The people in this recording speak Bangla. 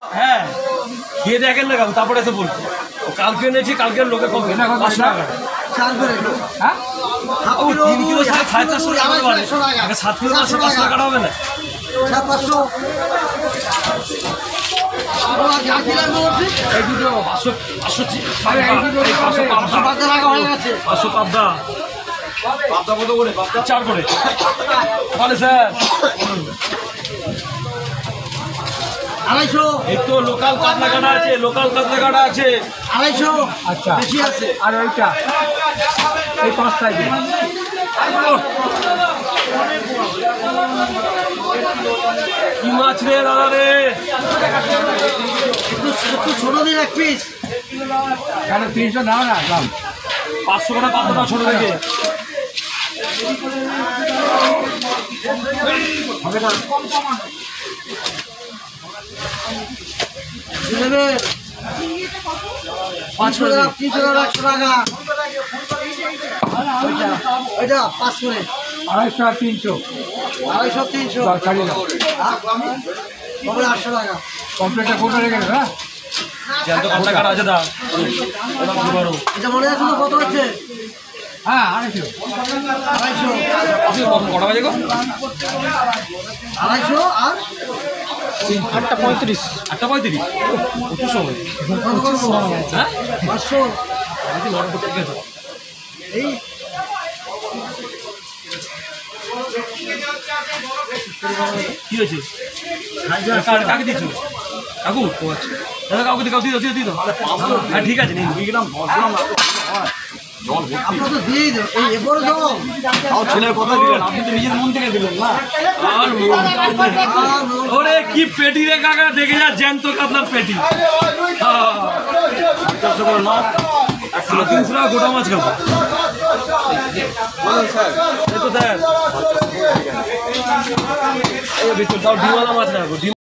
হ্যাঁ খেয়ে দেখেন না কাকু, তারপরে এসে বলছি কালকে এনেছি, কালকে লোকে কম 500 টাকা। হ্যাঁ 3 কিলো 450 টাকা পারে, 7 কিলো 500 টাকা হবে না। এই দুটো 500 পাবদা কত করে? 4 করে তাহলে স্যার 250। এই তো লোকাল কাতলা কাটা আছে, লোকাল কাতলা কাটা আছে 250। আচ্ছা বেশি আছে। আর ওইটা এই 5 সাইজে কি মাছ রে দাদা রে? একটু ছোট দিন এক পিস। কেন 300 দাও না দাম? 500 টাকা পাবদা ছোট থেকে। হবে না নেবে 500 টাকা, 300 টাকা, 100 টাকা। ওইটা 5 করে। 250 আর 300 250 300। ছাড়ি না তারপরে 800 টাকা। কমপ্লিটটা কোটা রেখে দেবে। হ্যাঁ জ্যান্ত কাতলা কাটা আছে দা, ওটা বড় বড়। এটা মনে আছে না কত হচ্ছে? হ্যাঁ 250 250। কটা বাজে গো? 250 আর 8:35 8:35 প্রচুর সময়। কত করবো? হ্যাঁ 500। আমি নরম করতে গেছে। এই কি হয়েছে? কাকে দিচ্ছ কাকু? ও আচ্ছা দাদা কাউকে দিও দিও। হ্যাঁ ঠিক আছে নিন। আপনার তো দিয়েই দেব। এই এবারে জল। ছেলের কথা দিলেন, আপনি তো নিজের মন থেকে দিলেন না। আর ওরে কি পেটি রে কাকা, দেখে যা জ্যান্ত কাতলার পেটি। 300 টাকা গোটা মাছ খাবো। এই তো স্যার এই ভিতর তাও ডিমওয়ালা মাছ রাখবো।